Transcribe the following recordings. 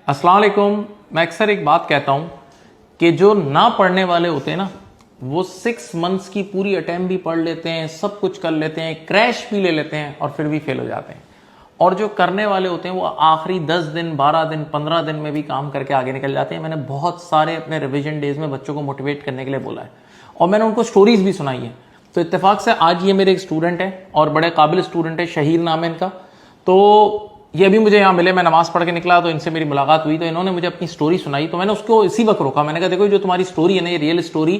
अस्सलाम वालेकुम। मैं अक्सर एक बात कहता हूं कि जो ना पढ़ने वाले होते हैं ना, वो 6 मंथ्स की पूरी अटेम्प्ट भी पढ़ लेते हैं, सब कुछ कर लेते हैं, क्रैश भी ले लेते हैं और फिर भी फेल हो जाते हैं। और जो करने वाले होते हैं वो आखिरी 10 दिन, 12 दिन, 15 दिन में भी काम करके आगे निकल जाते हैं। मैंने बहुत सारे अपने रिवीजन डेज में बच्चों को मोटिवेट करने के लिए बोला है और मैंने उनको स्टोरीज भी सुनाई है। तो इत्तेफाक से आज ये मेरे एक स्टूडेंट है और बड़े काबिल स्टूडेंट है, शहीर नाम है इनका। तो ये अभी मुझे यहाँ मिले, मैं नमाज पढ़ के निकला तो इनसे मेरी मुलाकात हुई, तो इन्होंने मुझे अपनी स्टोरी सुनाई। तो मैंने उसको इसी वक्त रोका, मैंने कहा देखो जो तुम्हारी स्टोरी है ना, ये रियल स्टोरी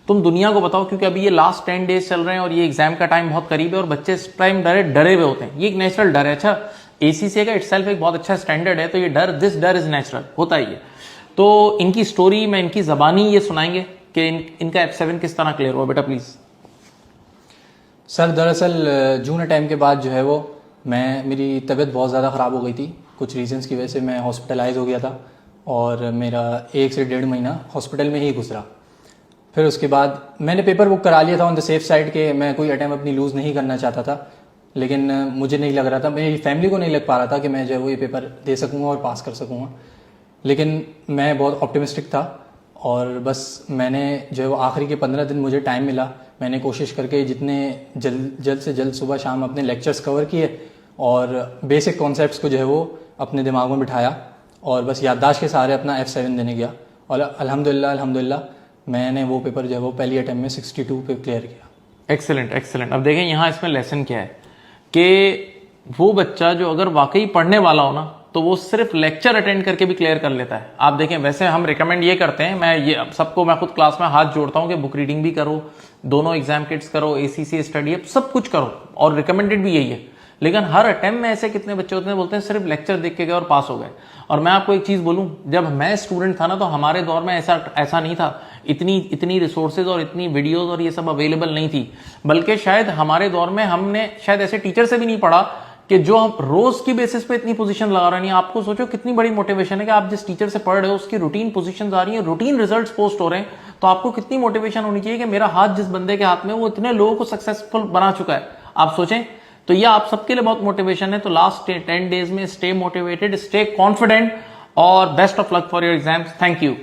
तुम दुनिया को बताओ, क्योंकि अभी ये लास्ट 10 डेज चल रहे हैं और ये एग्जाम का टाइम बहुत करीब है और बच्चे इस टाइम डरे हुए होते हैं। ये एक नेचुरल डर है। अच्छा, एसीसी का इटसेल्फ एक बहुत अच्छा स्टैंडर्ड है, तो ये दिस डर इज नेचुरल, होता ही है। तो इनकी स्टोरी मैं इनकी जबानी ये सुनाएंगे कि इनका F7 किस तरह क्लियर हुआ। बेटा प्लीज। सर दरअसल जून अटैम्प्ट के बाद जो है वो मेरी तबीयत बहुत ज़्यादा ख़राब हो गई थी। कुछ रीजंस की वजह से मैं हॉस्पिटलाइज हो गया था और मेरा 1 से 1.5 महीना हॉस्पिटल में ही गुजरा। फिर उसके बाद मैंने पेपर बुक करा लिया था ऑन द सेफ साइड के मैं कोई अटैम्प्ट अपनी लूज़ नहीं करना चाहता था, लेकिन मुझे नहीं लग रहा था, मेरी फैमिली को नहीं लग पा रहा था कि मैं जो है वो ये पेपर दे सकूँगा और पास कर सकूँगा। लेकिन मैं बहुत ऑप्टिमिस्टिक था और बस मैंने जो है वो आखिरी के 15 दिन मुझे टाइम मिला, मैंने कोशिश करके जितने जल्द से जल्द सुबह शाम अपने लेक्चर्स कवर किए और बेसिक कॉन्सेप्ट्स को जो है वो अपने दिमाग में बिठाया और बस याददाश्त के सहारे अपना F7 देने गया और अल्हम्दुलिल्लाह मैंने वो पेपर जो है वो पहली अटेम्प्ट में 62 पे क्लियर किया। Excellent excellent. अब देखें यहाँ इसमें लेसन क्या है कि वो बच्चा जो अगर वाकई पढ़ने वाला हो ना, तो वो सिर्फ लेक्चर अटेंड करके भी क्लियर कर लेता है। आप देखें, वैसे हम रिकमेंड ये करते हैं, मैं ये सबको मैं खुद क्लास में हाथ जोड़ता हूं कि बुक रीडिंग भी करो, दोनों एग्जाम किट्स करो, एसीसी स्टडी अप सब कुछ करो और रिकमेंडेड भी यही है। लेकिन हर अटेम्प्ट में ऐसे कितने बच्चे होते हैं बोलते हैं सिर्फ लेक्चर देख के गए और पास हो गए। और मैं आपको एक चीज बोलूं, जब मैं स्टूडेंट था ना, तो हमारे दौर में ऐसा नहीं था, इतनी रिसोर्सेज और इतनी वीडियोज और ये सब अवेलेबल नहीं थी। बल्कि शायद हमारे दौर में हमने शायद ऐसे टीचर से भी नहीं पढ़ा कि जो हम रोज की बेसिस पे इतनी पोजीशन लगा रहे हैं। आपको सोचो कितनी बड़ी मोटिवेशन है कि आप जिस टीचर से पढ़ रहे हो उसकी रूटीन पोजीशंस आ रही हैं, रूटीन रिजल्ट्स पोस्ट हो रहे हैं, तो आपको कितनी मोटिवेशन होनी चाहिए कि मेरा हाथ जिस बंदे के हाथ में वो इतने लोगों को सक्सेसफुल बना चुका है। आप सोचें, तो ये आप सबके लिए बहुत मोटिवेशन है। तो लास्ट 10 डेज में स्टे मोटिवेटेड, स्टे कॉन्फिडेंट और best of luck for your exams. Thank you.